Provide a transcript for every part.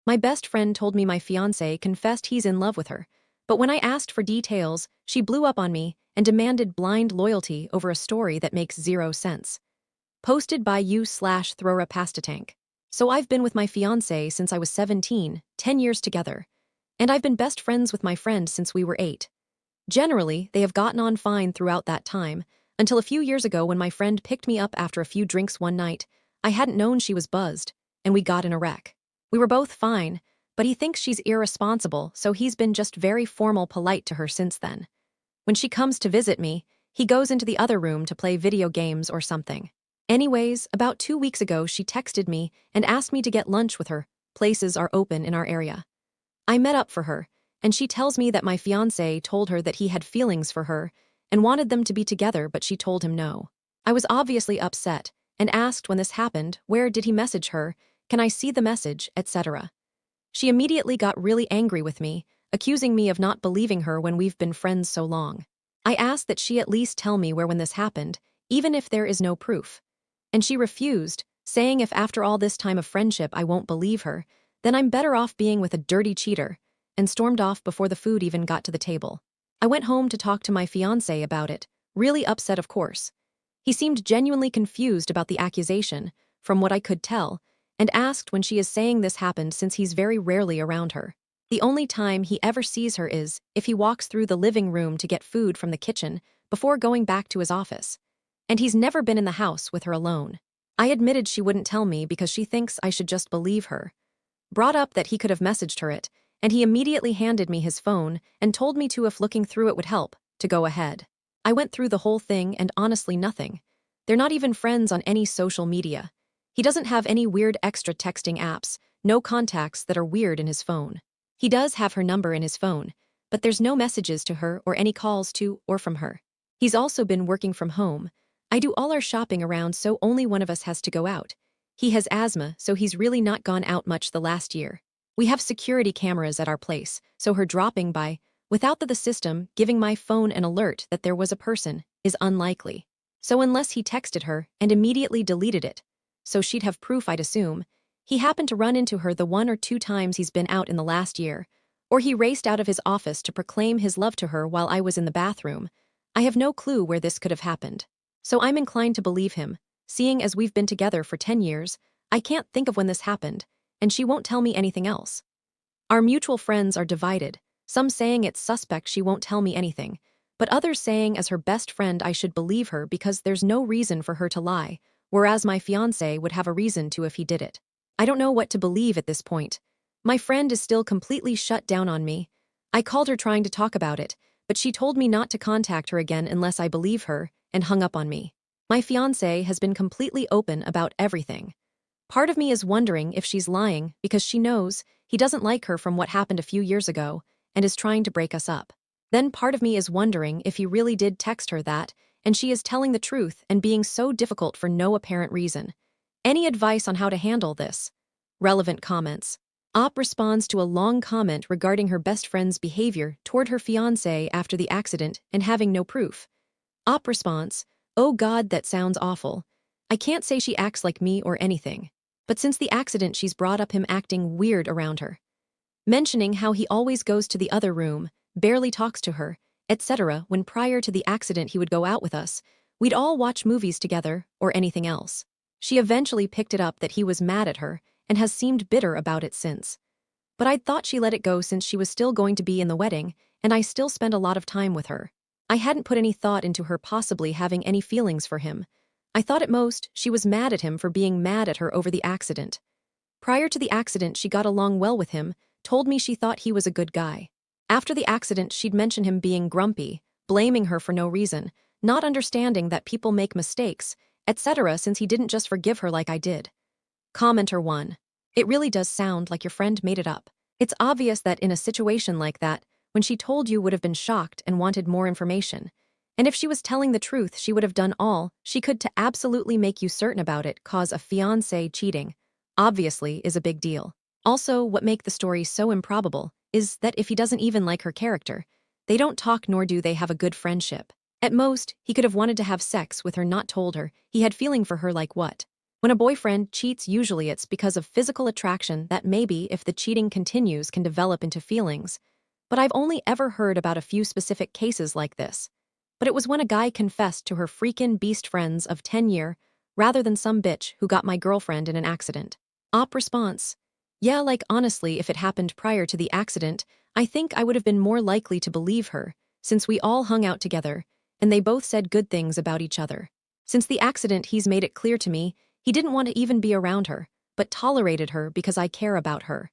My best friend told me my fiancé confessed he's in love with her, but when I asked for details, she blew up on me and demanded blind loyalty over a story that makes zero sense. Posted by you/Throra Pastatank. So I've been with my fiancé since I was 17, 10 years together. And I've been best friends with my friend since we were 8. Generally, they have gotten on fine throughout that time, until a few years ago when my friend picked me up after a few drinks one night. I hadn't known she was buzzed, and we got in a wreck. We were both fine, but he thinks she's irresponsible, so he's been just very formal polite to her since then. When she comes to visit me, he goes into the other room to play video games or something. Anyways, about 2 weeks ago she texted me and asked me to get lunch with her. Places are open in our area. I met up for her, and she tells me that my fiancé told her that he had feelings for her and wanted them to be together, but she told him no. I was obviously upset and asked when this happened, where did he message her, can I see the message, etc. She immediately got really angry with me, accusing me of not believing her when we've been friends so long. I asked that she at least tell me where when this happened, even if there is no proof. And she refused, saying if after all this time of friendship I won't believe her, then I'm better off being with a dirty cheater, and stormed off before the food even got to the table. I went home to talk to my fiancé about it, really upset of course. He seemed genuinely confused about the accusation, from what I could tell, and asked when she is saying this happened since he's very rarely around her. The only time he ever sees her is if he walks through the living room to get food from the kitchen before going back to his office. And he's never been in the house with her alone. I admitted she wouldn't tell me because she thinks I should just believe her. Brought up that he could have messaged her it, and he immediately handed me his phone and told me to, if looking through it would help, to go ahead. I went through the whole thing and honestly nothing. They're not even friends on any social media. He doesn't have any weird extra texting apps, no contacts that are weird in his phone. He does have her number in his phone, but there's no messages to her or any calls to or from her. He's also been working from home. I do all our shopping around, so only one of us has to go out. He has asthma, so he's really not gone out much the last year. We have security cameras at our place, so her dropping by, without the system giving my phone an alert that there was a person, is unlikely. So unless he texted her and immediately deleted it, so she'd have proof I'd assume, he happened to run into her the 1 or 2 times he's been out in the last year, or he raced out of his office to proclaim his love to her while I was in the bathroom. I have no clue where this could have happened. So I'm inclined to believe him, seeing as we've been together for 10 years, I can't think of when this happened, and she won't tell me anything else. Our mutual friends are divided, some saying it's suspect she won't tell me anything, but others saying as her best friend I should believe her because there's no reason for her to lie, whereas my fiancé would have a reason to if he did it. I don't know what to believe at this point. My friend is still completely shut down on me. I called her trying to talk about it, but she told me not to contact her again unless I believe her, and hung up on me. My fiancé has been completely open about everything. Part of me is wondering if she's lying because she knows he doesn't like her from what happened a few years ago and is trying to break us up. Then part of me is wondering if he really did text her that and she is telling the truth and being so difficult for no apparent reason. Any advice on how to handle this? Relevant comments. Op responds to a long comment regarding her best friend's behavior toward her fiancé after the accident and having no proof. Op response, oh God, that sounds awful. I can't say she acts like me or anything. But since the accident she's brought up him acting weird around her. Mentioning how he always goes to the other room, barely talks to her, etc. when prior to the accident he would go out with us, we'd all watch movies together or anything else. She eventually picked it up that he was mad at her and has seemed bitter about it since. But I'd thought she let it go since she was still going to be in the wedding and I still spent a lot of time with her. I hadn't put any thought into her possibly having any feelings for him. I thought at most she was mad at him for being mad at her over the accident. Prior to the accident she got along well with him, told me she thought he was a good guy. After the accident she'd mention him being grumpy, blaming her for no reason, not understanding that people make mistakes, etc. since he didn't just forgive her like I did. Commenter 1. It really does sound like your friend made it up. It's obvious that in a situation like that, when she told you would have been shocked and wanted more information. And if she was telling the truth, she would have done all she could to absolutely make you certain about it, cause a fiancé cheating. Obviously is a big deal. Also, what make the story so improbable is that if he doesn't even like her character, they don't talk nor do they have a good friendship. At most, he could have wanted to have sex with her, not told her he had feeling for her like what. When a boyfriend cheats, usually it's because of physical attraction that maybe, if the cheating continues, can develop into feelings. But I've only ever heard about a few specific cases like this. But it was when a guy confessed to her freakin' beast friends of 10 year, rather than some bitch who got my girlfriend in an accident. Op response. Yeah, like honestly, if it happened prior to the accident, I think I would have been more likely to believe her, since we all hung out together, and they both said good things about each other. Since the accident, he's made it clear to me he didn't want to even be around her, but tolerated her because I care about her.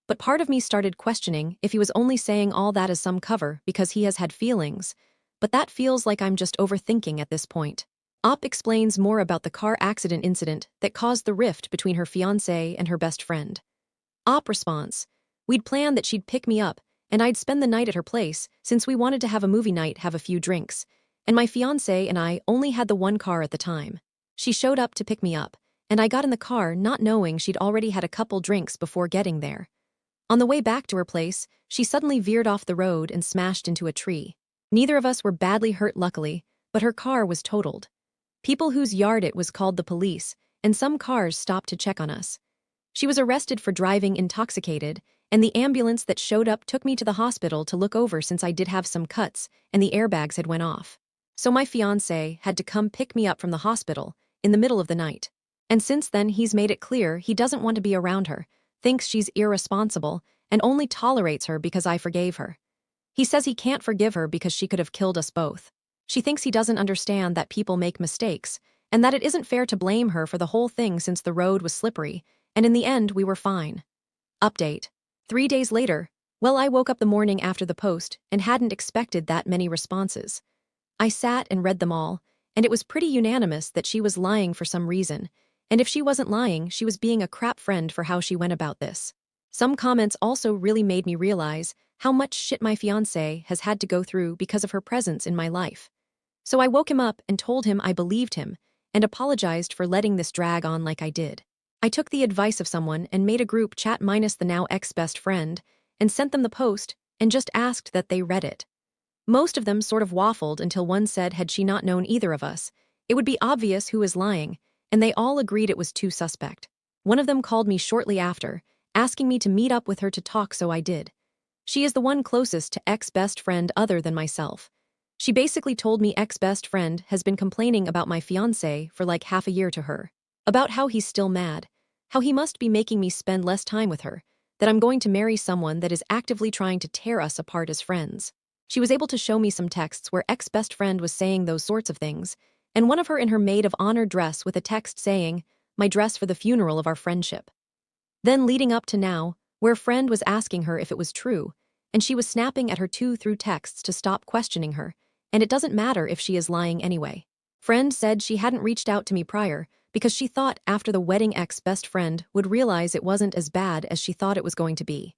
But part of me started questioning if he was only saying all that as some cover because he has had feelings, but that feels like I'm just overthinking at this point. Op explains more about the car accident incident that caused the rift between her fiancé and her best friend. Op response. We'd planned that she'd pick me up, and I'd spend the night at her place since we wanted to have a movie night, have a few drinks, and my fiancé and I only had the one car at the time. She showed up to pick me up, and I got in the car not knowing she'd already had a couple drinks before getting there. On the way back to her place, she suddenly veered off the road and smashed into a tree. Neither of us were badly hurt, luckily, but her car was totaled. People whose yard it was called the police, and some cars stopped to check on us. She was arrested for driving intoxicated, and the ambulance that showed up took me to the hospital to look over since I did have some cuts and the airbags had went off. So my fiancé had to come pick me up from the hospital in the middle of the night. And since then he's made it clear he doesn't want to be around her, thinks she's irresponsible, and only tolerates her because I forgave her. He says he can't forgive her because she could have killed us both. She thinks he doesn't understand that people make mistakes, and that it isn't fair to blame her for the whole thing since the road was slippery, and in the end we were fine. Update. 3 days later, well, I woke up the morning after the post and hadn't expected that many responses. I sat and read them all, and it was pretty unanimous that she was lying for some reason, and if she wasn't lying, she was being a crap friend for how she went about this. Some comments also really made me realize how much shit my fiancé has had to go through because of her presence in my life. So I woke him up and told him I believed him, and apologized for letting this drag on like I did. I took the advice of someone and made a group chat minus the now ex-best friend, and sent them the post, and just asked that they read it. Most of them sort of waffled until one said had she not known either of us, it would be obvious who was lying, and they all agreed it was too suspect. One of them called me shortly after, asking me to meet up with her to talk, so I did. She is the one closest to ex-best friend other than myself. She basically told me ex-best friend has been complaining about my fiancé for like half a year to her. About how he's still mad, how he must be making me spend less time with her, that I'm going to marry someone that is actively trying to tear us apart as friends. She was able to show me some texts where ex-best friend was saying those sorts of things, and one of her in her maid of honor dress with a text saying, "My dress for the funeral of our friendship." Then leading up to now, where friend was asking her if it was true, and she was snapping at her through texts to stop questioning her, and it doesn't matter if she is lying anyway. Friend said she hadn't reached out to me prior because she thought after the wedding ex-best friend would realize it wasn't as bad as she thought it was going to be.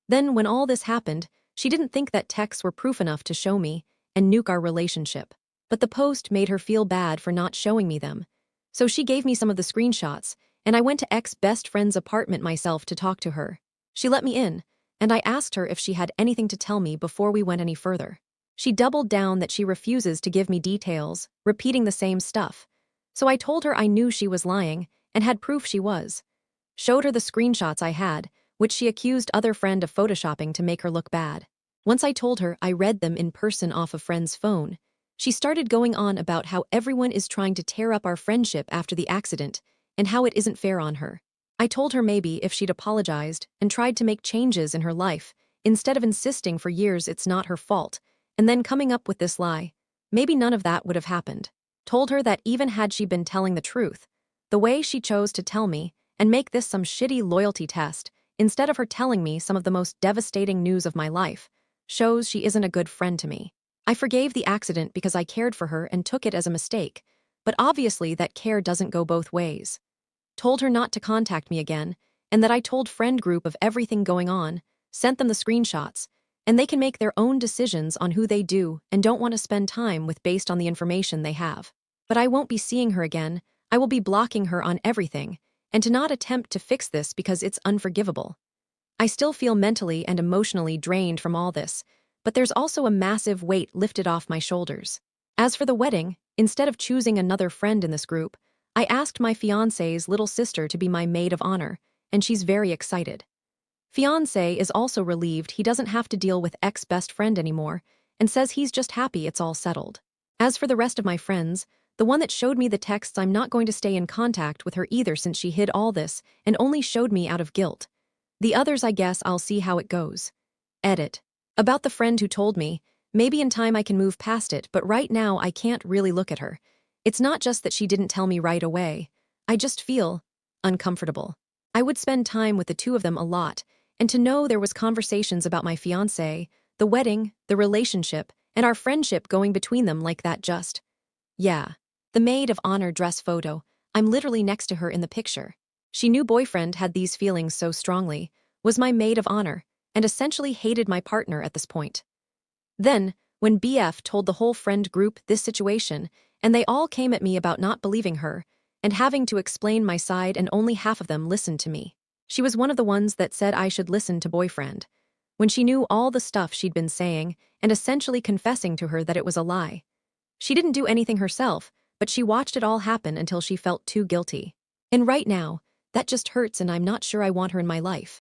Then when all this happened, she didn't think that texts were proof enough to show me and nuke our relationship. But the post made her feel bad for not showing me them. So she gave me some of the screenshots, and I went to ex-best friend's apartment myself to talk to her. She let me in, and I asked her if she had anything to tell me before we went any further. She doubled down that she refuses to give me details, repeating the same stuff. So I told her I knew she was lying and had proof she was. Showed her the screenshots I had, which she accused other friend of photoshopping to make her look bad. Once I told her I read them in person off a friend's phone, she started going on about how everyone is trying to tear up our friendship after the accident and how it isn't fair on her. I told her maybe if she'd apologized and tried to make changes in her life, instead of insisting for years it's not her fault, and then coming up with this lie, maybe none of that would have happened. Told her that even had she been telling the truth, the way she chose to tell me and make this some shitty loyalty test, instead of her telling me some of the most devastating news of my life, shows she isn't a good friend to me. I forgave the accident because I cared for her and took it as a mistake, but obviously that care doesn't go both ways. Told her not to contact me again, and that I told friend group of everything going on, sent them the screenshots, and they can make their own decisions on who they do and don't want to spend time with based on the information they have. But I won't be seeing her again, I will be blocking her on everything, and to not attempt to fix this because it's unforgivable. I still feel mentally and emotionally drained from all this, but there's also a massive weight lifted off my shoulders. As for the wedding, instead of choosing another friend in this group, I asked my fiancé's little sister to be my maid of honor, and she's very excited. Fiancé is also relieved he doesn't have to deal with ex-best friend anymore and says he's just happy it's all settled. As for the rest of my friends, the one that showed me the texts, I'm not going to stay in contact with her either since she hid all this and only showed me out of guilt. The others, I guess I'll see how it goes. Edit. About the friend who told me, maybe in time I can move past it, but right now I can't really look at her. It's not just that she didn't tell me right away. I just feel uncomfortable. I would spend time with the two of them a lot, and to know there was conversations about my fiancé, the wedding, the relationship, and our friendship going between them like that just. Yeah. The maid of honor dress photo, I'm literally next to her in the picture. She knew boyfriend had these feelings so strongly, was my maid of honor, and essentially hated my partner at this point. Then, when BF told the whole friend group this situation, and they all came at me about not believing her, and having to explain my side and only half of them listened to me. She was one of the ones that said I should listen to boyfriend, when she knew all the stuff she'd been saying and essentially confessing to her that it was a lie. She didn't do anything herself, but she watched it all happen until she felt too guilty. And right now, that just hurts and I'm not sure I want her in my life.